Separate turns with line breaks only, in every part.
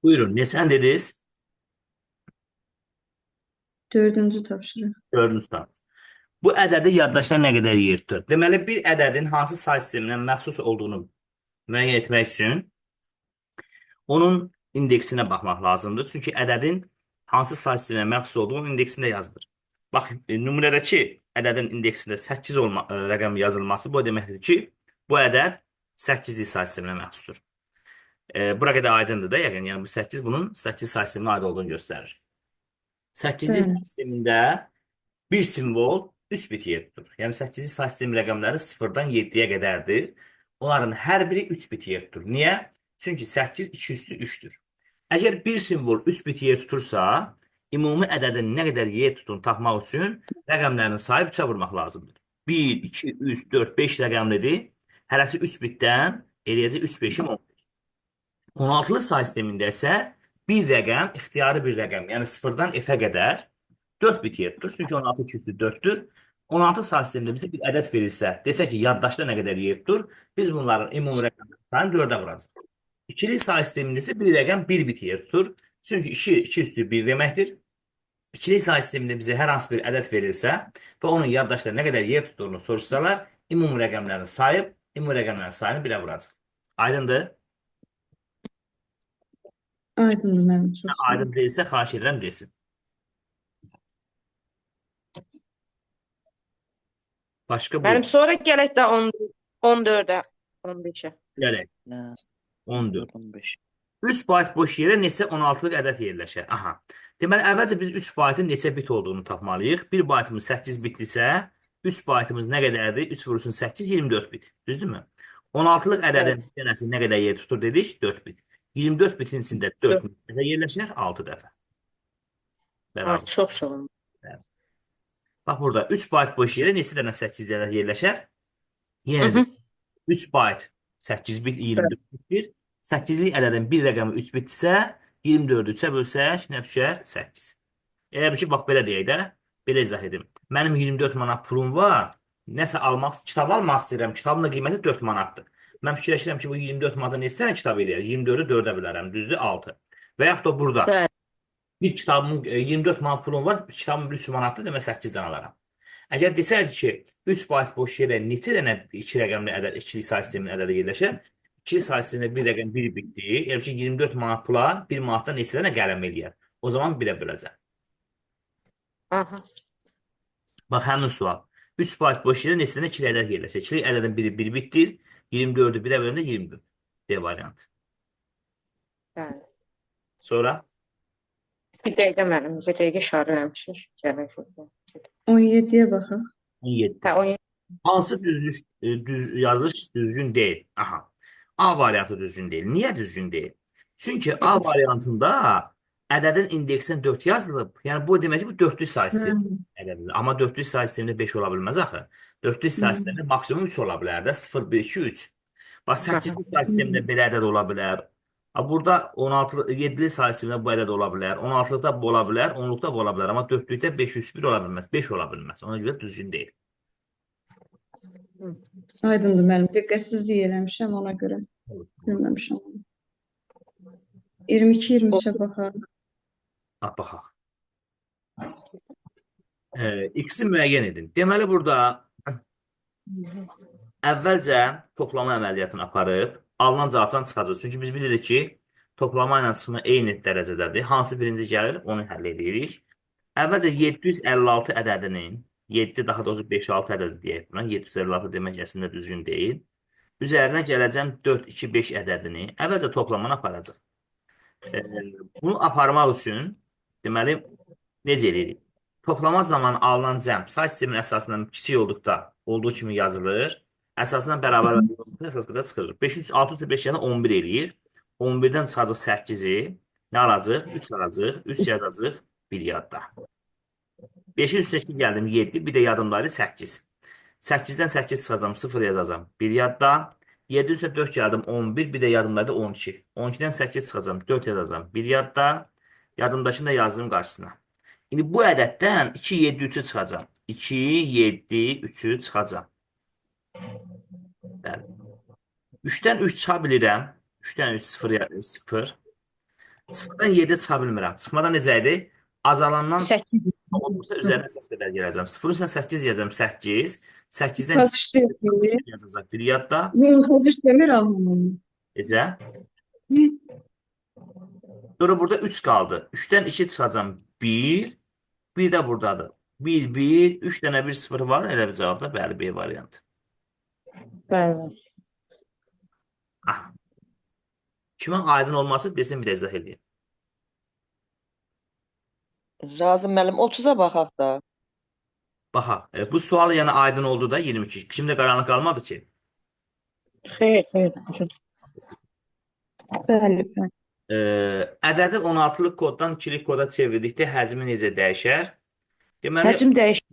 Buyurun. Ne sen dediniz?
Dördüncü tapşırıq.
Dördüncü tam. Bu ədədi yaddaşda nə qədər yer tutur? Deməli, bir ədədin hansı say sisteminə məxsus olduğunu müəyyən etmək üçün onun indeksinə baxmaq lazımdır. Çünki ədədin hansı say sisteminə məxsus olduğu indeksində yazılır. Bax, nümunədəki ədədin indeksində 8 rəqəm yazılması bu deməkdir ki, bu ədəd 8-lik say sisteminə məxsusdur. Bura qədər aydındır da, yəqin. Yəni bu 8 bunun 8 say sisteminə aid olduğunu göstərir. 8-lik
Bəli.
say sistemində bir simvol 3 bit yer tutur. Yəni 8-ci say sistemi rəqəmləri 0-dan 7-yə qədərdir. Onların hər biri 3 bit yer tutur. Niyə? Çünki 8 2 üstü 3-dür. Əgər bir simvol 3 bit yer tutursa, ümumi ədədin nə qədər yer tutduğunu tapmaq üçün rəqəmlərin sayı 3-ə vurmaq lazımdır. 1, 2, 3, 4, 5 rəqəmlidir. Hərəsi 3 bitdən eləyəcək 3, 5-im 10. 16-lı say sistemində isə bir rəqəm, ixtiyari bir rəqəm, yəni 0-dan F-ə qədər 4 bit yer tutur. Çünki 16 2 4-dür. 16 say sistemində bizə bir ədəd verilsə, desək ki, yaddaşda nə qədər yer tutur, biz bunların ümumi rəqəmlərini 4-ə vuracağıq. İkili say sistemində isə bir rəqəm 1 bit yer tutur. Çünki 2 üstü 1 deməkdir. İkili say sistemində bizə hər hansı bir ədəd verilsə və onun yaddaşda nə qədər yer tutduğunu soruşsalar, ümumi rəqəmlərini sayıb, ümumi rəqəmlərin sayını 1-ə vuracaq. Aydındır?
Aydındır mənim çox sağ ol.
Aydın deyilsə, xahiş edirəm desin. Başqa
Mənim
buyurun.
sonra gələk də 14-ə, 15-ə.
Gələk.
Nə?
14.
14-15.
3 bayt boş yerə neçə 16-lıq ədəd yerləşər? Aha. Deməli, əvvəlcə biz 3 baytın neçə bit olduğunu tapmalıyıq. 1 baytımız 8 bitlisə, 3 baytımız nə qədərdir? 3 vurulsun 8, 24 bit. Düzdürmü? 16-lıq
Bəli.
ədədin bir dənəsi nə qədər yer tutur dedik? 4 bit. 24 bitin içində 4
4.
dəfə yerləşər, 6 dəfə.
Ay,
Bərabər.
çox sağ olun.
Bax burada 3 bayt boş yerə neçə dənə 8 dənə yerləşər?
Hı
Yenə də
-hı.
3 bayt 8 bit
Bəli.
24 bitdir. 8-lik ədədin bir rəqəmi 3 bitsə, 24-ü 3-ə bölsək, nə düşər? 8. Elə bir ki, bax belə deyək də, belə izah edim. Mənim 24 manat pulum var. Nəsə almaq, kitab almaq istəyirəm. Kitabın da qiyməti 4 manatdır. Mən fikirləşirəm ki, bu 24 manata neçə dənə kitab eləyər? 24-ü 4-ə bilərəm, düzdür? 6. Və yaxud da burada
Bəli.
bir kitabımın 24 manat pulum var, kitabım 3 manatdır, demək 8 dənə alaram. Əgər desəydik ki, 3 bayt boş yerə neçə dənə iki rəqəmli ədəd, ikili say sisteminin ədədi yerləşər? İkili say sistemində bir rəqəm 1 bitdi. Yəni ki, 24 manat pula 1 manatdan neçə dənə qələm eləyər? O zaman 1-ə böləcəm.
Aha.
Bax, həmin sual. 3 bayt boş yerə neçə dənə ikili ədəd yerləşər? İkili ədədin biri 1 bitdir. 24-ü 1-ə böləndə 24. D variantı.
Bəli.
Sonra
Bir dəqiqə mənim, bir dəqiqə işarə eləmişik. Gəlin şurada.
17-yə baxaq.
17.
Hə, 17.
Hansı yazılış düzgün deyil? Aha. A variantı düzgün deyil. Niyə düzgün deyil? Çünki A variantında ədədin indeksinə 4 yazılıb. Yəni bu demək ki, bu dörtlük say sistemi
Hə.
ədədidir. Amma dörtlük say sistemində 5 ola bilməz axı. Dörtlük say
Hı.
sistemində maksimum 3 ola bilər də. 0, 1, 2, 3. Bax,
Aha.
8-lik say sistemində belə ədəd ola bilər. Burada 16 7-li say sistemində bu ədəd ola bilər. 16-lıqda bu ola bilər, 10-luqda bu ola bilər. Amma dörtlükdə 501 ola bilməz. 5 ola bilməz. Ona görə düzgün deyil.
Hı.
Aydındır müəllim. Diqqətsizlik eləmişəm ona görə.
Olur.
Bilməmişəm onu. 22-23-ə baxaq.
Baxaq. X-i müəyyən edin. Deməli, burada əvvəlcə toplama əməliyyatını aparıb, alınan cavabdan çıxacaq. Çünki biz bilirik ki, toplama ilə çıxma eyni dərəcədədir. Hansı birinci gəlir, onu həll edirik. Əvvəlcə 756 ədədinin, 7 daha doğrusu 5-6 ədədi deyək buna. 756 demək əslində düzgün deyil. Üzərinə gələcəm 4, 2, 5 ədədini. Əvvəlcə toplamanı aparacaq. Ee, Bunu aparmaq üçün deməli necə edirik? Toplama zamanı alınan cəm say sistemin əsasından kiçik olduqda olduğu kimi yazılır. Əsasından bərabər olduqda əsas qədər çıxırır. 5 3 6 üstə 5 yəni 11 eləyir. 11-dən çıxacaq 8-i nə alacaq? 3 alacaq. 3 yazacaq 1 yadda. 5-in üstəki gəldim 7, bir də yadımdaydı 8. 8-dən 8 çıxacam, 0 yazacam. 1 yadda. 7 üstə 4 gəldim 11, bir də yadımdaydı 12. 12-dən 8 çıxacam, 4 yazacam. 1 yadda. Yadımdakını da yazdım qarşısına. İndi bu ədəddən 2, 7, 3-ü çıxacam. 2, 7, 3-ü çıxacam. Bəli. 3-dən 3 çıxa bilirəm. 3-dən 3, 0, 0. Sıfırdan 7 çıxa bilmirəm. Çıxmadan necə idi? Azalandan
8.
olursa üzərinə səs qədər gələcəm. 0 üstə 8 yazıram 8. 8-dən
Kaç işləyir?
yazacaq bir yadda.
Kaç işləmir amma.
Necə? Sonra burada 3 qaldı. 3-dən 2 çıxacam. 1. Bir də buradadır. 1, 1, 3 dənə bir 0 var. Elə bir cavab da bəli, B variantı.
Bəli.
Ah. Kimə aydın olması desin bir də izah edeyim.
Razım müəllim 30-a baxaq da.
Baxaq. Bu sual yəni aydın oldu da 22. Kimdə qaranlıq qalmadı ki?
Xeyr, xeyr.
Bəli, bəli.
Ədədi 16-lıq koddan 2-lik koda çevirdikdə həcmi necə dəyişər? Deməli,
Həcm dəyişir.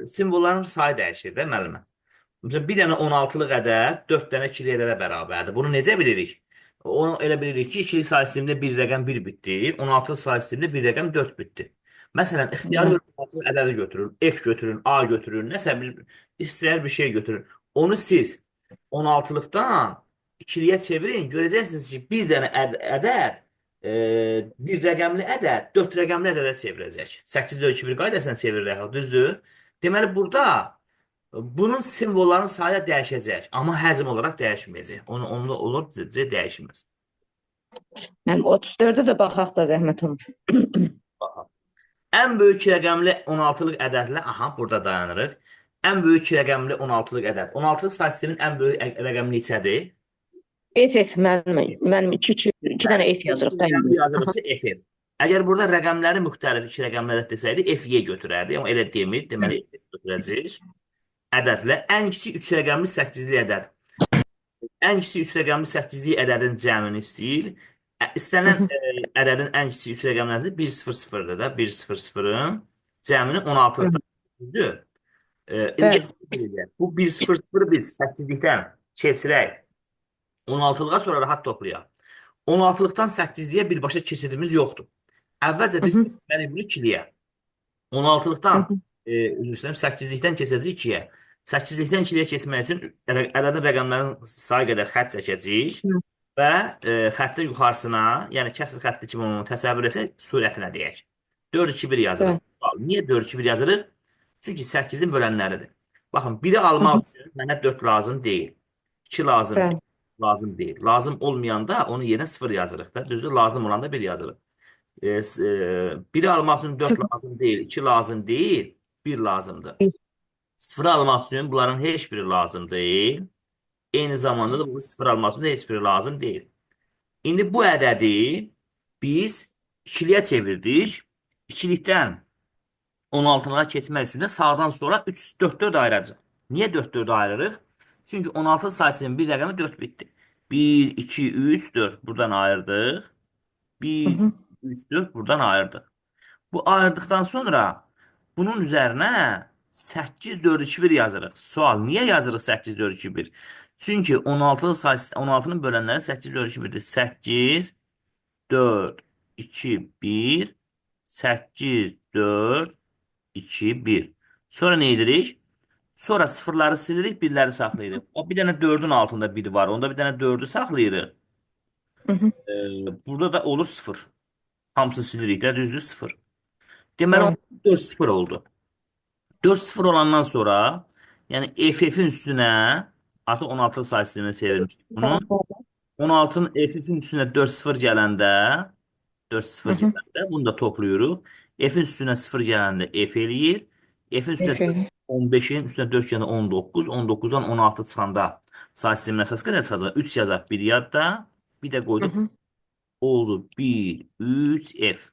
simvolların sayı dəyişir də müəllimə. Məsələn, bir dənə 16-lıq ədəd 4 dənə 2-lik ədədə bərabərdir. Bunu necə bilirik? Onu elə bilirik ki, 2-lik say sistemində bir rəqəm 1 bitdi, 16-lıq say sistemində bir rəqəm 4 bitdi. Məsələn, ixtiyari 16-lıq ədədi götürün, F götürün, A götürün, nəsə bir istəyər bir şey götürün. Onu siz 16-lıqdan 2-liyə çevirin, görəcəksiniz ki, bir dənə ədəd bir rəqəmli ədəd 4 rəqəmli ədədə çevirəcək. 8-4-2-1 qaydasına çevirirək, düzdür? Deməli, burada bunun simvolların sayı dəyişəcək, amma həcm olaraq dəyişməyəcək. Onda olur, dəyişməz.
Mən 34-ə də baxaq da zəhmət olmasın.
Ən böyük rəqəmli 16-lıq ədədlə, aha, burada dayanırıq. Ən böyük rəqəmli 16-lıq ədəd. 16-lıq say sistemin ən böyük rəqəmi neçədir?
FF mənim 2 dənə F yazırıq da.
Rəqəmli yazılıbsa FF. Əgər burada rəqəmləri müxtəlif 2 rəqəmli ədəd desəydi, FY götürərdi, amma elə demir, deməli FF götürəcək. Ədədlə ən kiçik 3 rəqəmli 8-lik ədəd. Ən kiçik 3 rəqəmli 8-lik ədədin cəmini istəyir. İstənilən ədədin ən kiçik 3 rəqəmləridir. 1 0 0-dır da. 1 0 0-ın cəmini 16-lıqdan. Bu 1 0 0-ı biz 8-likdən keçirək. 16-lığa sonra rahat toplayaq. 16-lıqdan 8-liyə birbaşa keçidimiz yoxdur. Əvvəlcə biz keçməliyik bunu 2-liyə. 16-lıqdan üzr istəyirəm, 8-likdən keçəcəyik 2-yə. 8-likdən 2-liyə keçmək üçün ədədin rəqəmlərin sayı qədər xətt çəkəcəyik və xəttin yuxarısına, yəni kəsr xətti kimi onu təsəvvür etsək, surətinə deyək. 4 2 1 yazırıq. Niyə 4 2 1 yazırıq? Çünki 8-in bölənləridir. Baxın, 1-i almaq üçün mənə 4 lazım deyil. 2 lazım deyil. Lazım deyil. Lazım olmayanda onu yerinə 0 yazırıq da. Düzdür, lazım olanda 1 yazırıq. 1-i almaq üçün 4 lazım deyil, 2 lazım deyil, 1 lazımdır. 0-ı almaq üçün bunların heç biri lazım deyil. Eyni zamanda da bu 0 almaq üçün heç biri lazım deyil. İndi bu ədədi biz 2-liyə çevirdik. 2-likdən 16-lığa keçmək üçün də sağdan sonra 3 4 4 ayıracaq. Niyə 4 4 ayırırıq? Çünki 16 sayısının bir rəqəmi 4 bitdi. 1 2 3 4 buradan ayırdıq. 1 3 4 buradan ayırdıq. Bu ayırdıqdan sonra bunun üzərinə 8 4 2 1 yazırıq. Sual, niyə yazırıq 8 4 2 1? Çünki 16-nın bölənləri 8 4 2 1-dir. 8 4 2 1 8 4 2 1. Sonra nə edirik? Sonra sıfırları silirik, birləri saxlayırıq. O bir dənə 4-ün altında 1 var. Onda bir dənə 4-ü saxlayırıq. Burada da olur 0. Hamısı silirik də, düzdür 0. Deməli 4 0 oldu. 4 0 olandan sonra, yəni FF-in üstünə artıq 16 say sisteminə çevirmişik bunu. 16-nın FF-in üstünə 4 0 gələndə 4 0 gələndə bunu da toplayırıq. F-in üstünə 0 gələndə F eləyir. F-in üstünə 15-in üstünə 4 gələndə 19, 19-dan 16 çıxanda say sistemin əsas qədər çıxacaq. 3 yazaq, 1 yadda, bir də qoyduq. Oldu 1 3 F.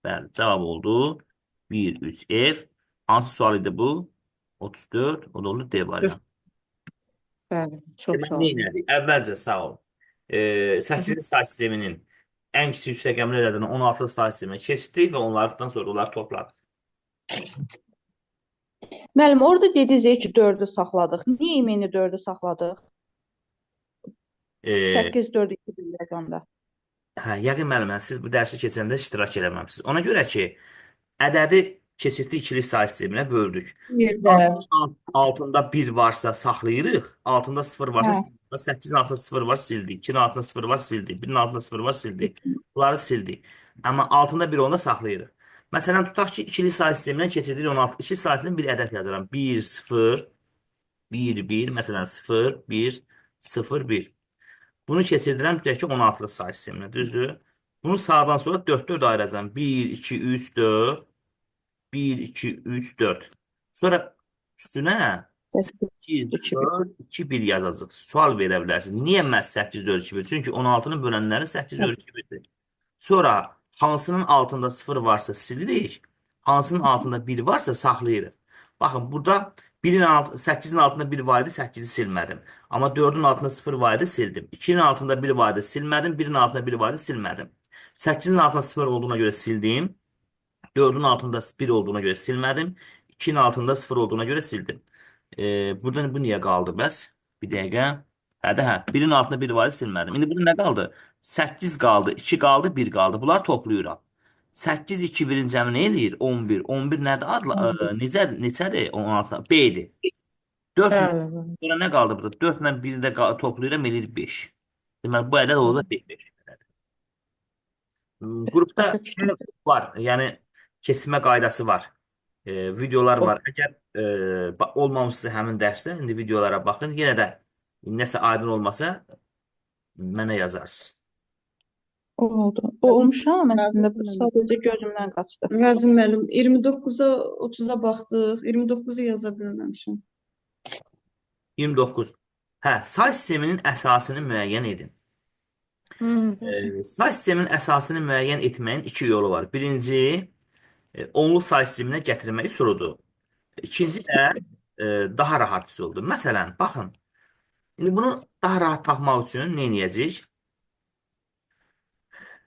Bəli, cavab oldu 1 3 F. Hansı sual idi bu? 34, o da oldu D variantı.
Bəli, çox sağ
Deməli,
olun.
nə edik? Əvvəlcə sağ ol. 8-ci say sisteminin ən kiçik yüksəkəmli ədədini 16 say sisteminə keçdik və onlardan sonra onları topladıq.
Müəllim, orada dediniz ki, 4-ü saxladıq. Niyə imeni 4-ü saxladıq?
Ee,
8 4 2 1 rəqəmdə.
Yəqin müəllimə, siz bu dərsi keçəndə iştirak eləməmisiniz. Ona görə ki, ədədi keçirtdi ikili say sisteminə böldük.
Bir də
Altında 1 varsa saxlayırıq, altında 0 varsa 8-in altında 0 var, sildik. 2-nin altında 0 var, sildik. 1-in altında 0 var, sildik. Bunları sildik. Amma altında bir onu da saxlayırıq. Məsələn, tutaq ki, ikili say sistemindən keçidirik 16. İkili say sistemindən bir ədəd yazıram. 1, 0, 1, 1, məsələn, 0, 1, 0, 1. Bunu keçirdirəm deyək ki, 16-lıq say sisteminə, düzdür? Bunu sağdan sola 4 ayıracağam. 1, 2, 3, 4, 1, 2, 3, 4. Sonra üstünə 8, 4, 2, 1 yazacaq. Sual verə bilərsiniz. Niyə məhz 8, 4, 2, 1? Çünki 16-nın bölənləri 8, 4, 2, 1-dir. Sonra hansının altında 0 varsa silirik, hansının altında 1 varsa saxlayırıq. Baxın, burada 8-in altında 1 var idi, 8-i silmədim. Amma 4-ün altında 0 var idi, sildim. 2-nin altında 1 var idi, silmədim. 1-in altında 1 var idi, silmədim. 8-in altında 0 olduğuna görə sildim. 4'ün altında 1 olduğuna göre silmedim. 2'nin altında 0 olduğuna göre sildim. Buradan bu niye kaldı bəs? Bir dəqiqə. Hə. 1'in altında 1 var, silmədim. İndi burada nə qaldı? 8 qaldı, 2 qaldı, 1 qaldı. Bunları toplayıram. 8, 2, 1-in cəmi nə eləyir? 11. 11 nədir? Neçədir? 16. B-dir. 4
Bəli.
sonra nə qaldı burada? 4 ilə 1-i də toplayıram, eləyir 5. Deməli, bu ədəd olacaq 5. Qrupda
Başa düşdüm.
var. Yəni keçmə qaydası var. Videolar var. Əgər olmamışsa həmin dərsdə indi videolara baxın. Yenə də nəsə aydın olmasa mənə yazarsınız.
Oldu. O olmuş ama əslində bu sadəcə gözümdən qaçdı.
Razım müəllim, 29-a 30-a baxdıq. 29-u yaza bilməmişəm.
29. Hə, say sisteminin əsasını müəyyən edin. Say sisteminin əsasını müəyyən etməyin iki yolu var. Birinci, onlu say sisteminə gətirmək üsuludur. İkinci də daha rahat üsuldur. Məsələn, baxın. İndi bunu daha rahat tapmaq üçün nə edəcəyik?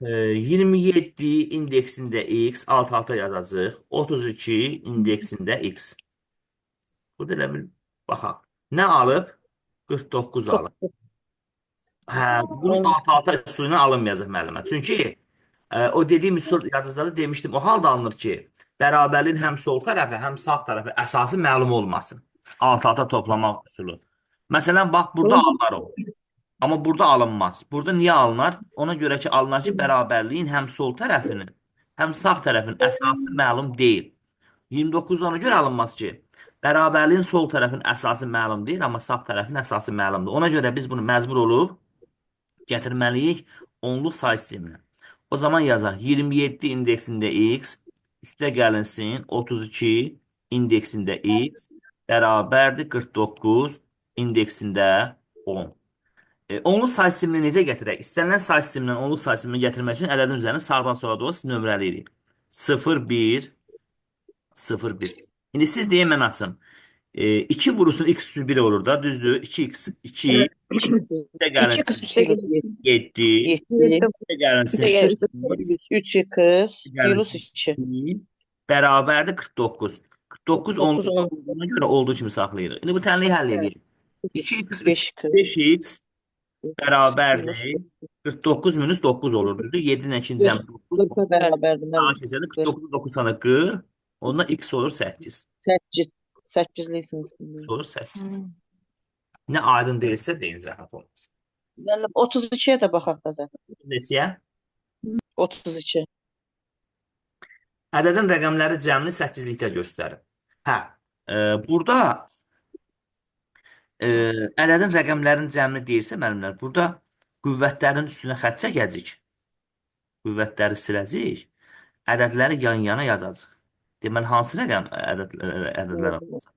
27 indeksində x alt-alta yazacaq. 32 indeksində x. Burada elə bir baxaq. Nə alıb? 49 alıb. Hə, bunu alt-alta üsulu ilə alınmayacaq müəllimə. Çünki o dediyim üsul yadınızdadır demişdim. O halda alınır ki, bərabərliyin həm sol tərəfi, həm sağ tərəfi əsası məlum olmasın. Alt-alta toplamaq üsulu. Məsələn, bax, burada alınır o. Amma burada alınmaz. Burada niyə alınır? Ona görə ki, alınır ki, bərabərliyin həm sol tərəfinin, həm sağ tərəfin əsası məlum deyil. 29 ona görə alınmaz ki, bərabərliyin sol tərəfin əsası məlum deyil, amma sağ tərəfin əsası məlumdur. Ona görə biz bunu məcbur olub gətirməliyik onlu say sisteminə. O zaman yazaq 27 indeksində x üstə gəlinsin 32 indeksində x bərabərdir 49 indeksində 10. Onlu say sisteminə necə gətirək? İstənilən say sistemindən onlu say sisteminə gətirmək üçün ədədin üzərini sağdan sola doğru nömrələyirik. 0, 1, 0, 1. İndi siz deyin, mən açım. 2 vurulsun x üstü 1 olur da, düzdür? 2x, 2 üstə
2
gəlinsin
qız üstə gedir.
7
7,
üstə gəlinsin
3 x, minus 2.
bərabərdir 49. 49
49,
10 olduğuna görə olduğu kimi saxlayırıq. İndi bu tənliyi həll edirik. 2x,
5x.
5x bərabərdir 49 minus 9 olur. Düzdür? 7 ilə 2-ci cəmi 9.
40 bərabərdir.
Daha keçəndə 49 9 sana 40. Ondan x olur 8.
8. 8'lisin.
X olur 8. Nə aydın deyilsə deyin, zəhmət olmaz.
Müəllim 32-yə də baxaq da zaten.
Neçəyə?
32.
Ədədin rəqəmləri cəmini 8-likdə göstərir. Hə, burada ədədin rəqəmlərin cəmini deyirsə, müəllimlər, burada qüvvətlərin üstünə xətt çəkəcəyik. Qüvvətləri siləcəyik. Ədədləri yan-yana yazacaq. Deməli, hansı rəqəm ədədlər alacaq?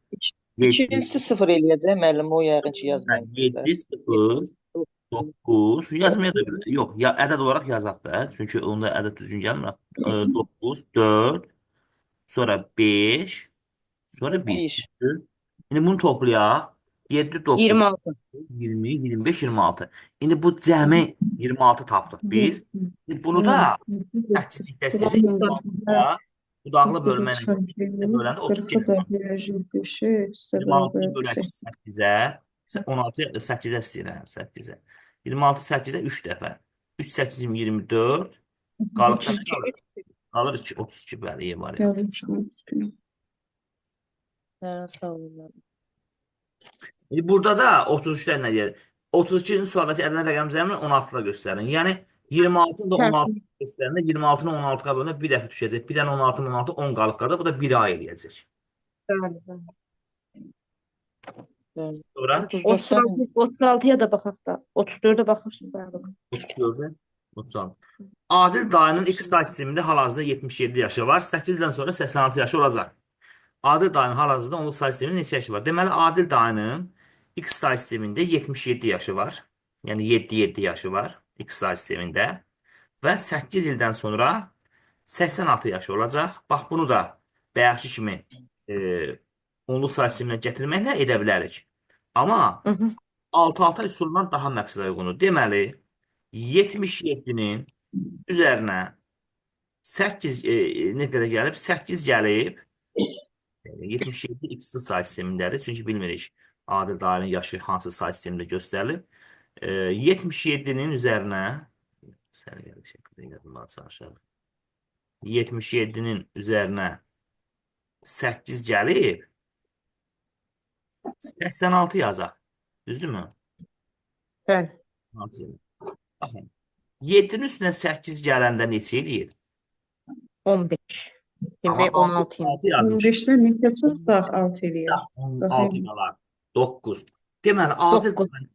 2-si 0 eləyəcək müəllim, o yəqin ki yazmayın.
7, 0, 9, yazmaya da bilir. Yox, ədəd olaraq yazaq da. Çünki onda ədəd düzgün gəlmir. 9, 4, sonra 5, sonra 1.
1.
İndi bunu toplayaq. 7, 9,
26.
20, 25, 26. İndi bu cəmi 26 tapdıq biz. Bunu da 8-likdə sizə 26-da budaqlı bölməni böləndə 32 26-nı bölək 8-ə 16 8-ə istəyirəm 8-ə. 26 8-ə 3 dəfə. 3 8 24 qalıqda nə qalır? Qalır 2 32 bəli, E variantı.
Hə, sağ olun.
İndi burada da 33-dən nə deyir? 32-ci sualdakı ədəd rəqəm cəmini 16 ilə göstərin. Yəni 26-nı da 16 göstərəndə 26-nı 16-ğa bölündə bir dəfə düşəcək. Bir dənə 16, 16, 10 qalıq qalır. Bu da 1 ay eləyəcək.
Bəli, bəli.
Bəli.
Sonra
36,
36-ya da baxaq da. 34-ə baxırsınız bəli.
34-ə 36. Adil dayının X say sistemində hal-hazırda 77 yaşı var. 8 ildən sonra 86 yaşı olacaq. Adil dayının hal-hazırda onluq say sistemində neçə yaşı var? Deməli, Adil dayının X say sistemində 77 yaşı var. Yəni 7 yaşı var X say sistemində. Və 8 ildən sonra 86 yaşı olacaq. Bax, bunu da bayaqki kimi onluq say sisteminə gətirməklə edə bilərik. Amma 6-6 üsulundan daha məqsədə uyğundur. Deməli, 77-nin üzərinə 8 nə qədər gəlib? 8 gəlib. 77 x-li say sistemindədir. Çünki bilmirik adil dairenin yaşı hansı say sistemində göstərilib. 77-nin üzərinə 77-nin üzərinə 8 gəlib 86 yazaq. Düzdürmü?
Bəli.
Baxın. 7-nin üstünə 8 gələndə neçə eləyir?
15. Demək 16 ilə.
6 yazmışıq.
15-dən neçə çıxsaq 6 eləyir.
6 qalar. 9. Deməli, adil
9.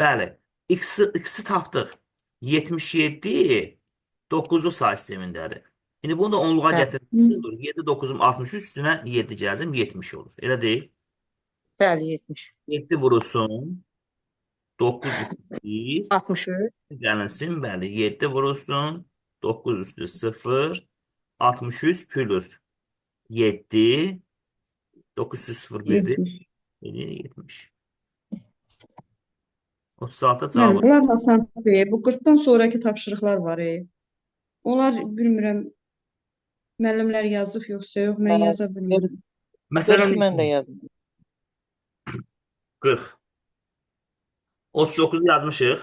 bəli, x-i tapdıq. 77 9-lu say sistemindədir. İndi bunu da onluğa gətirmək olur. 7 9-um 63 üstünə 7 gələcəm 70 olur. Elə deyil?
Bəli, 70.
7 vurulsun 9 üstü 1
63.
gələnsin, bəli, 7 vurulsun 9 üstü 0 63 plus 7 901'dir. 70. 36
Müəllim,
cavabı.
bunlar asandır. Bu 40-dan sonraki tapşırıqlar var. Onlar bilmirəm müəllimlər yazıb yoxsa yox, mən
Mənə-
yaza bilmirəm.
Məsələn,
40 mən də yazdım.
40. 39 yazmışıq.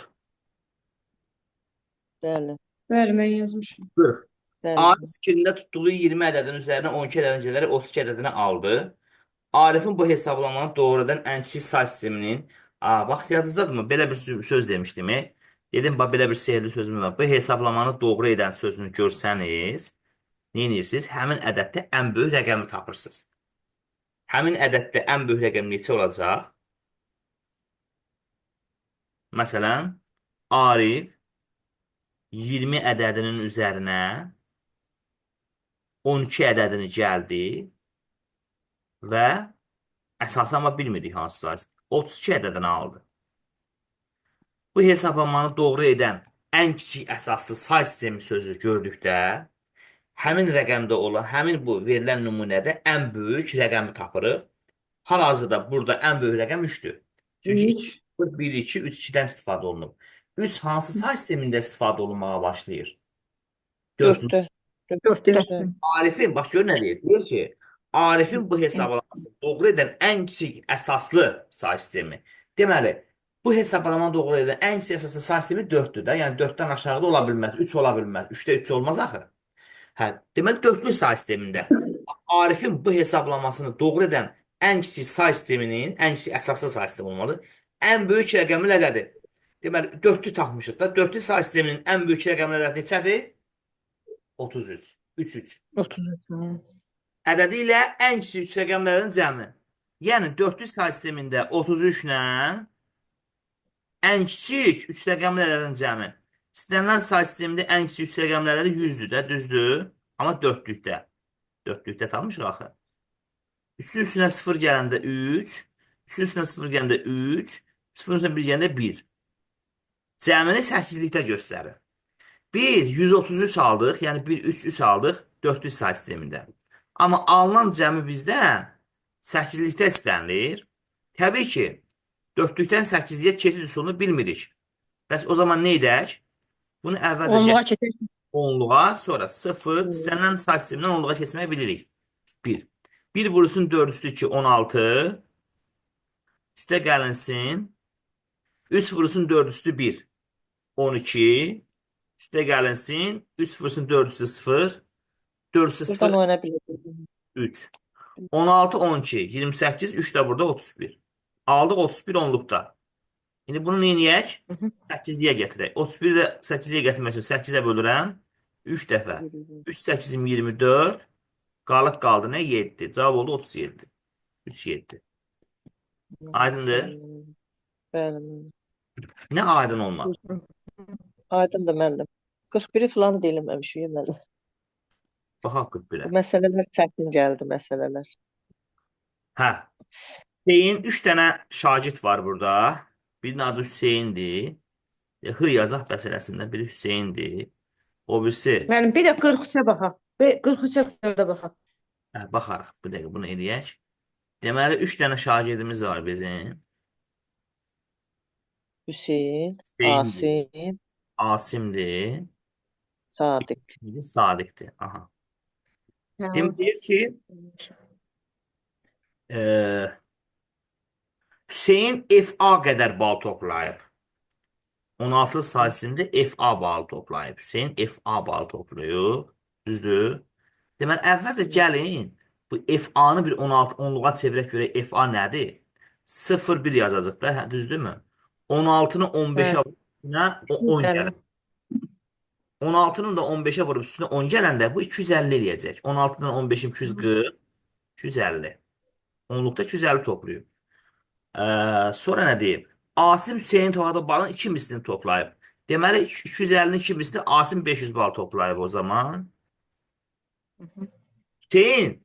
Bəli.
Bəli, mən yazmışam.
40.
Bəli.
Arif fikrində tutduğu 20 ədədin üzərinə 12 ədədinəcələri 32 ədədinə aldı. Arifin bu hesablamanı doğru edən ən kiçik say sisteminin, bax, yadınızdadırmı? Belə bir söz demişdim. Dedim, bax, belə bir sehirli sözüm var. Bu hesablamanı doğru edən sözünü görsəniz, nə edirsiniz? Həmin ədəddə ən böyük rəqəmi tapırsınız. Həmin ədəddə ən böyük rəqəm neçə olacaq? Məsələn, Arif 20 ədədinin üzərinə 12 ədədini gəldi və əsasən amma bilmirik hansı sayısı. 32 ədədini aldı. Bu hesablamanı doğru edən ən kiçik əsaslı say sistemi sözü gördükdə həmin rəqəmdə olan, həmin bu verilən nümunədə ən böyük rəqəmi tapırıq. Hal-hazırda burada ən böyük rəqəm 3-dür. Çünki
3.
1, 2, 3, 2-dən istifadə olunub. 3 hansı say sistemində istifadə olunmağa başlayır? 4.
4-də.
4-də.
Arifin, bax gör nə deyir? Deyir ki, Arifin bu hesablamasını doğru edən ən kiçik əsaslı say sistemi. Deməli, bu hesablama doğru edən ən kiçik əsaslı say sistemi 4-dür də. Yəni 4-dən aşağıda ola bilməz, 3 ola bilməz. 3-də 3 olmaz axı. Hə, deməli 4-lü say sistemində Arifin bu hesablamasını doğru edən ən kiçik say sisteminin, ən kiçik əsaslı say sistemi olmalı. Ən böyük rəqəmi nədir? Deməli 4-lü tapmışıq da. 4-lü say sisteminin ən böyük rəqəmi neçədir? 33. 3.
33.
Ədədi ilə ən kiçik 3 rəqəmlərin cəmi. Yəni 4-lü say sistemində 33 ilə ən kiçik 3 rəqəmli ədədin cəmi. İstənilən say sistemində ən kiçik 3 rəqəmləri 100-dür də, düzdür? Amma 4-lükdə. 4-lükdə tapmışıq axı. 3-ün üstünə 0 gələndə 3, 3-ün üstünə 0 gələndə 3, 0-ın üstünə 1 gələndə 1. Cəmini 8-likdə göstərir. Biz 133 aldıq, yəni 1, 3, 3 aldıq 4-lü say sistemində. Amma alınan cəmi bizdən 8-likdə istənilir. Təbii ki, 4-lükdən 8-liyə keçid üsulunu bilmirik. Bəs o zaman nə edək? Bunu əvvəlcə
Onluğa keçək.
onluğa, sonra 0, istənilən say sistemindən onluğa keçmək bilirik. 1. 1 vurulsun 4 üstü 2, 16. Üstə gəlinsin. 3 vurulsun 4 üstü 1, 12. Üstə gəlinsin. 3 vurulsun 4 üstü 0. 4 üstü 0,
Buradan oyana bilirəm.
3. 16, 12, 28, 3 də burada 31. Aldıq 31 onluqda. İndi bunu neyniyək?
Hı hı.
8-liyə gətirək. 31-i də 8-liyə gətirmək üçün 8-ə bölürəm. 3 dəfə. 3 8-im 24. Qaldı nə? 7. Cavab oldu 37. 3 7. Aydındır?
Bəli, müəllim.
Nə aydın olmadı?
Aydındır müəllim. 41-i falan deyilməmişik müəllim.
Baxaq
Bu
41-ə.
məsələlər çətin gəldi məsələlər.
Hə. Hüseyin 3 dənə şagird var burada. Birinin adı Hüseyindir. Hı yazaq məsələsində biri Hüseyindir. O birisi,
Müəllim, bir də 43-ə baxaq. 43-ə də baxaq.
baxarıq. Bir dəqiqə bunu eləyək. Deməli 3 dənə şagirdimiz var bizim.
Hüseyn,
Hüseyindir,
Asim,
Asimdir,
Sadiq.
biri Sadiqdir. Aha.
Hə.
Demək deyir ki, Hüseyin FA qədər bal toplayıb. 16 sayəsində FA balı toplayıb. Hüseyin FA balı toplayıb. Düzdür? Deməli, əvvəlcə gəlin bu FA-nı bir 16 onluğa çevirək görək FA nədir? 0-1 yazacaq da, hə, düzdürmü? 16-nı 15-ə üstünə 10 gəlir. 16-nın da 15-ə vurub üstünə 10 gələndə bu 250 eləyəcək. 16-dan 15-im 240, 250. Onluqda 250 toplayıb. Sonra nə deyib? Asim Hüseyin topladığı balın 2 mislini toplayıb. Deməli 250-nin 2 misli Asim 500 bal toplayıb o zaman. Hüseyin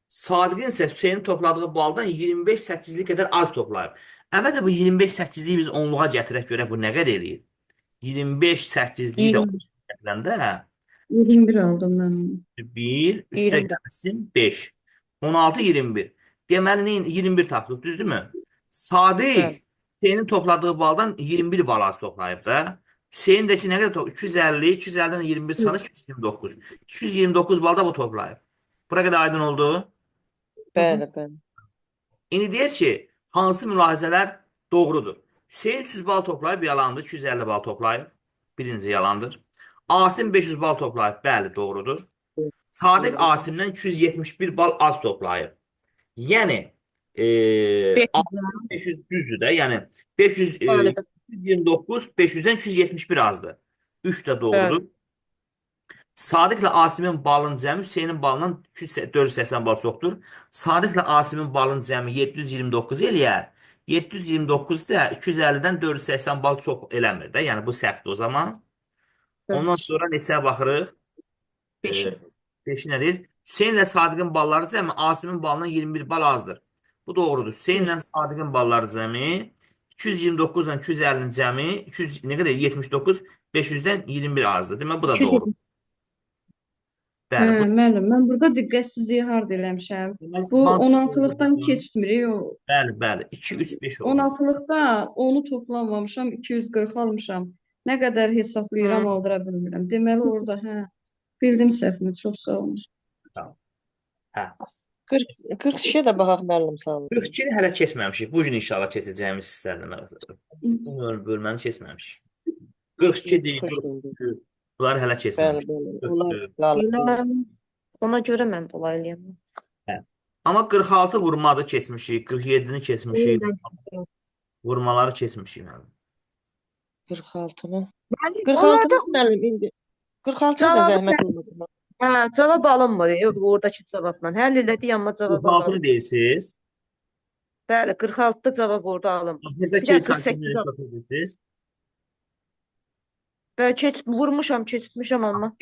Sadiqin isə Hüseynin topladığı baldan 25-8'lik qədər az toplayıb. Əvvəlcə bu 25-8'liyi biz onluğa gətirək görək bu nə qədər eləyir? 25-8'liyi də
20.
gətirəndə
21 aldım mən onu.
1 üstə
20.
gəlsin 5. 16 21. Deməli neyin 21 tapdıq, düzdürmü? Sadiq
Bəli.
Hüseynin topladığı baldan 21 bal az toplayıb da. Hüseyindəki nə qədər toplayıb? 250, 250-dən 21 çıxanda 229. 229 balda bu toplayıb. Bura qədər aydın oldu.
Bəli, bəli.
İndi deyir ki, hansı mülahizələr doğrudur? Hüseyin 100 bal toplayıb, yalandır. 250 bal toplayıb. Birinci yalandır. Asim 500 bal toplayıb, bəli, doğrudur. Sadiq Asimdən 271 bal az toplayıb. Yəni,
500.
Asim 500 düzdür də, yəni 500,
Bəli, bəli.
229, 500-dən 271 azdır. 3 də doğrudur.
Bəli.
Sadiqlə Asimin balının cəmi Hüseynin balından 480 bal çoxdur. Sadiqlə Asimin balının cəmi 729 eləyər. 729 isə 250-dən 480 bal çox eləmir də. Yəni bu səhvdir o zaman. Ondan sonra neçəyə baxırıq?
5.
5 nədir? Hüseynlə Sadiqin balları cəmi Asimin balından 21 bal azdır. Bu doğrudur. Hüseynlə Sadiqin balları cəmi 229-dan 250-nin cəmi 200, nə qədər? 79, 500-dən 21 azdır. Demək bu da doğru. Bəli, bu
Müəllim, mən burada diqqətsizliyi harda eləmişəm.
deməli,
Bu
hansı
16-lıqdan
doğrudur?
keçmirik. O
Bəli, bəli. 2 3 5 oldu.
16-lıqda onu toplamamışam, 240 almışam. Nə qədər hesablayıram, aldıra bilmirəm. Deməli orada hə, bildim səhvimi. Çox sağ olun.
Hə.
42-yə də baxaq müəllim sağ olun.
42-ni hələ keçməmişik. Bu gün inşallah keçəcəyimiz hisslərdir məqsədə. Bu bölməni keçməmişik. 42 deyil, 43. Bunları hələ
Bəli,
keçməmişik.
bəli. Onlar qalıb.
Elə ona görə mən dolayı eləyəm.
Amma 46 vurmadı keçmişik, 47-ni keçmişik. Vurmaları keçmişik. Yəni.
46-nı.
Müəllim,
46-nı müəllim indi. 46-nı da
Cavabı
zəhmət olmasın.
hə, cavab alınmır. Yox, oradakı cavabla. Həll elədik, amma cavab
46-nı
alınmır.
deyirsiniz.
Bəli, 46-da cavab orada alınmır.
Axırda
Bir də
keçən
48
səsini deyirsiniz.
Bəlkə vurmuşam, keçmişəm amma.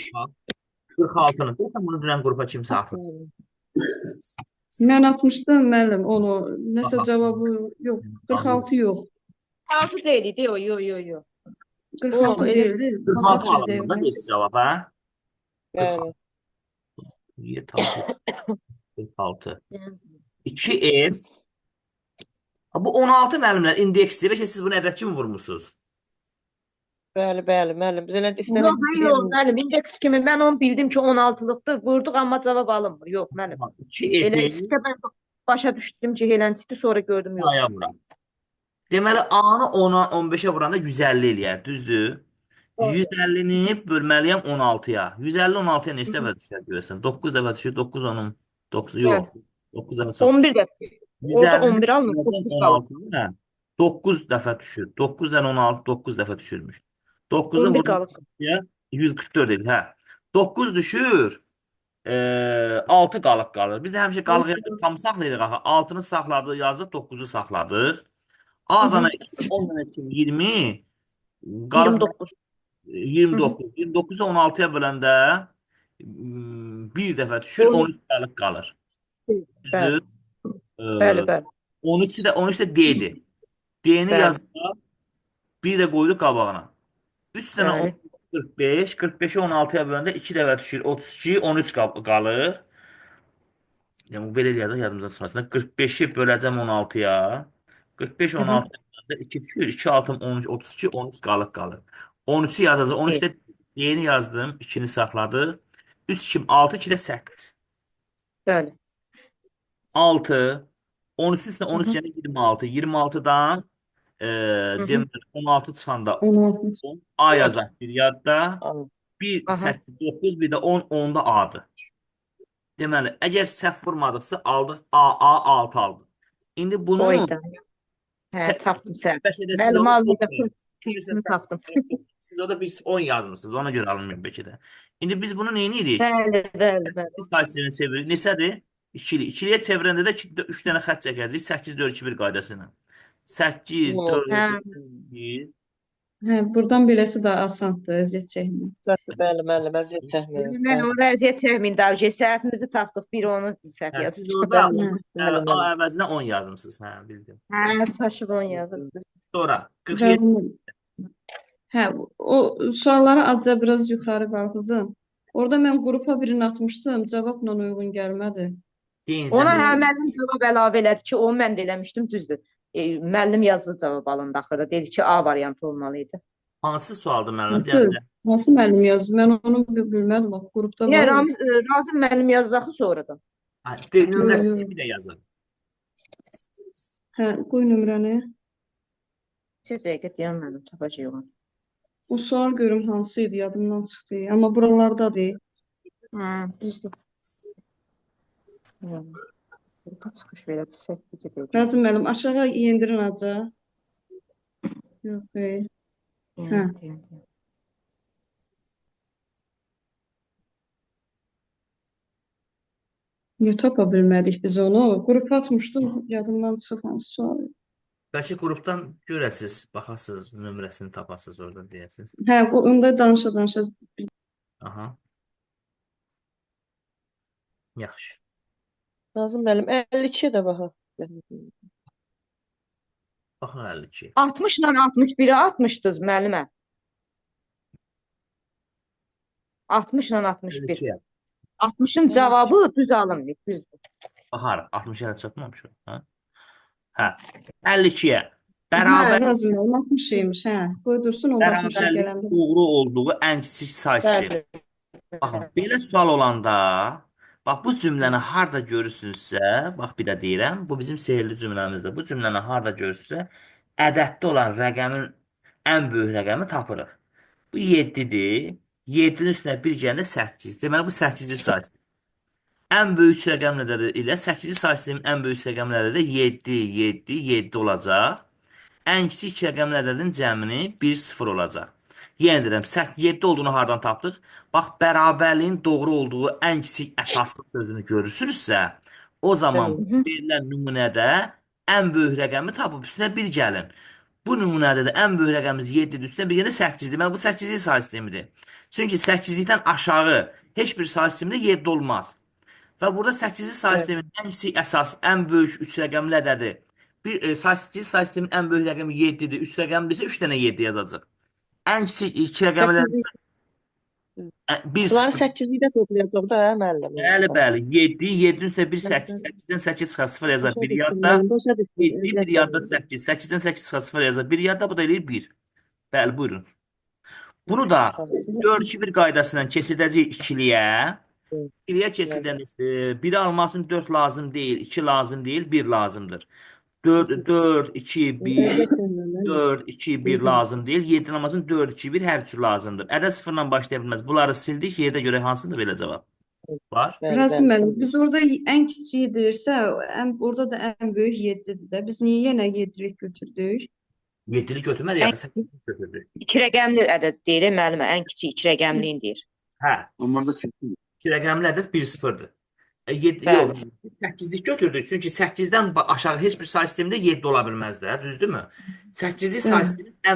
46-nı. Zaten bunu dünən qrupa kimsə atır.
Mən atmışdım müəllim onu. Nəsə
Aha.
cavabı yox. 46 yox.
46 deyildi, yox.
46
O, elə-
deyildi.
46
Başqa
alınır da
deyildi.
deyirsiz cavab, hə?
Bəli.
46. 2F. Bu 16 müəllimlər indeksdir. Bəlkə siz bunu ədəd kimi vurmusunuz?
Bəli, bəli, müəllim. Biz elə
Yox,
istədik.
yox, müəllim, indeks kimi mən onu bildim ki, 16-lıqdır. Vurduq, amma cavab alınmır. Yox, müəllim.
2F
Elə istə mən başa düşdüm ki, eləncikdir, sonra gördüm yox.
aya vuran. Deməli, A-nı 10-a, 15-ə vuranda 150 eləyər, düzdür? 150-ni bölməliyəm 16-ya. 150 16-ya neçə dəfə düşər görəsən? 9 dəfə düşür, 9 onun 9 yox. 9 dəfə çox.
11 dəfə. Orada 11 alınır, 9 qalır.
16-nı, hə. 9 dəfə düşür. 9-dan 16, 9 dəfə düşürmüş. 9-u
11
vurun
qalıq.
144 edir, hə. 9 düşür, 6 qalıq qalır. Biz də həmişə qalıq yazıb tam saxlayırıq axı. 6-nı saxladıq, yazdıq, 9-u saxladıq.
Hı
A-dan
-hı.
2, 10-dan 2, 20, qalıq
29. Hı -hı.
29. 29-u 16-ya böləndə bir dəfə düşür,
10.
13 qalıq qalır.
Bəli.
Düzdür? Ee,
Bəli, bəli.
13 də D-dir. D-ni
Bəli.
yazdılar, bir də qoyduq qabağına. 3 dənə 10,
Bəli.
45, 45-i 16-ya böləndə 2 dəfə düşür, 32, 13 qalır. Yəni belə yazaq yadımıza çıxmasın. 45-i böləcəm 16-ya. 45
Hı -hı.
16-ya böləndə 2 düşür, 2 altım 13, 32, 13 qalır. 13-ü yazacaq.
Evet.
13-də D-ni yazdım, 2-ni saxladı. 3 2 6, 2 də 8.
Bəli.
6, 13 üstüne
Hı
13
-hı.
yani 26. 26'dan
Hı -hı.
demir 16 çıxanda
16.
10 A yazaq bir yadda.
Anladım.
Bir
Aha.
8, 9, bir də 10, 10-da A'dır. Deməli, əgər səhv vurmadıqsa aldıq A 6 aldıq. İndi bunu
Oyda. Hə, tapdım sən.
bəlkə də siz
Müəllim
orada
almayacaq.
Bilirsən,
Tapdım.
siz orada bir 10 yazmısınız. Ona görə alınmıyor bəlkə də. İndi biz bunu neyin edirik?
Bəli, bəli, bəli.
Biz qaysını çeviririk. Neçədir? 2-li. 2-liyə çevirəndə də 3 dənə xətt çəkəcəyik. 8 4 2 1 qaydası ilə. 8
Yox.
4
Hə,
1.
Hə, buradan beləsi də asandır, əziyyət çəkmə.
Bəli, müəllim, əziyyət çəkmiyoruz.
mən
Bəli,
ona əziyyət çəkməyin daha ki, səhvimizi tapdıq. Bir onu səhv
Hə, siz
yazmışıq.
orada
bəli, bəli,
A
müəllim.
əvəzinə 10 yazmısınız. Hə, bildim.
Hə, çaşıb 10 yazıb.
Sonra 47.
Yazılır. Hə, o sualları azca biraz yuxarı qalxızın. Orada mən qrupa birini atmışdım, cavabla uyğun gəlmədi.
Deyin
Ona
zəhmət.
hə müəllim cavab əlavə elədi ki, onu mən də eləmişdim, düzdür. Müəllim yazılı cavab alındı axırda. Dedi ki, A variantı olmalı idi.
Hansı sualdır müəllim?
Hansı,
Deyəcəm.
hansı müəllim yazdı? Mən onu bilmədim. Bax, qrupda
Yəni
var.
Razım müəllim yazdı axı sonradan.
Nömrəsini bir də yazın.
Hə, qoy nömrəni.
2 dəqiqə deyən mənim tapacağım.
O sual görüm hansı idi, yadımdan çıxdı. Amma buralardadır.
Hə, düzdür. Qrupa çıxış verə bilsək, bir dəqiqə.
Razım müəllim, aşağı yendirin azca. Yox, xeyr. Hə. Niyə tapa bilmədik biz onu? Qrupa atmışdım, yadımdan çıxıb hansı sual.
Bəlkə qrupdan görəsiz, baxasınız, nömrəsini tapasınız orada deyəsiniz.
Hə, onda danışa-danışa.
Aha. Yaxşı.
Nazım müəllim, 52-yə də baxaq.
Baxın 52.
60 ilə 61-i atmışdınız müəllimə. 60 ilə 61.
52-yə.
60-ın cavabı düz alınmayıb, düzdür.
Baxarıq. 60-ya çatmamışıq. Hə? Hə. 52-yə.
Hə,
Bərabər
Razım müəllim, 60 şeymiş, hə. Qoy dursun, onda 60-a
bərabərlik
gələndə.
doğru olduğu ən kiçik say sistemi.
Bəli.
Baxın, belə sual olanda, bax bu cümləni harda görürsünüzsə, bax bir də deyirəm, bu bizim sehirli cümləmizdir. Bu cümləni harda görürsünüzsə, ədəddə olan rəqəmin ən böyük rəqəmi tapırıq. Bu 7-dir. 7-nin üstünə bir gələndə 8. Deməli, bu 8-li say sistemi. Ən böyük rəqəm nədədir? Elə 8-li say sistemin ən böyük rəqəmi nədir? 7, 7, 7 olacaq. Ən kiçik rəqəmlərdən cəmini 1, 0 olacaq. Yenə deyirəm, 7 olduğunu hardan tapdıq? Bax, bərabərliyin doğru olduğu ən kiçik əsaslı sözünü görürsünüzsə, o zaman verilən nümunədə ən böyük rəqəmi tapıb üstünə 1 gəlin. Bu nümunədə də ən böyük rəqəmimiz 7-dir, üstünə bir yenə 8-dir. Deməli, bu 8-li say sistemidir. Çünki 8-likdən aşağı heç bir say sistemində 7 olmaz. Və burada 8-li say sistemin ən kiçik əsas, ən böyük 3 rəqəmli ədədi. Bir say sistemin ən böyük rəqəmi 7-dir. 3 rəqəmli isə 3 dənə 7 yazacaq. Ən kiçik 2 rəqəmlər isə 1
Bunları
0.
8-lik də toplayacaq da, hə, müəllim?
Bəli. 7, 7-nin üstə 1 8, 8-dən 8 çıxar 0 yazar. Bir yadda 7, bir yadda 8, 8-dən 8 çıxar 0 yazar. Bir yadda bu da eləyir 1. Bəli, buyurun. Bunu da 4-2-1 qaydasından keçirdəcəyik ikiliyə. İkiliyə keçirdəndə 1-i almaq üçün 4 lazım deyil, 2 lazım deyil, 1 lazımdır. 4, 2, 1, 4, 2, 1 lazım deyil. 7 almaq üçün 4, 2, 1 hər üçü lazımdır. Ədəd sıfırla başlaya bilməz. Bunları sildik. Yerdə görə hansıdır belə cavab? var.
Bəli,
Rasim
bəli,
müəllim,
sınır.
biz orada ən kiçiyidirsə, orada da ən böyük 7-dir də. Biz niyə yenə 7-lik götürdük?
7-li götürmədi,
Ən
yaxı 8-li götürdü.
2 rəqəmli ədəd deyir müəllimə, ən kiçik 2 rəqəmliyin deyir.
Hə,
Onlarda kesin.
2 rəqəmli ədəd 1-0-dır. 7
Bəli.
yox, 8-lik götürdük. Çünki 8-dən aşağı heç bir say sistemində 7 ola bilməz də, düzdürmü? 8-lik say
Bəli.
sistemi ən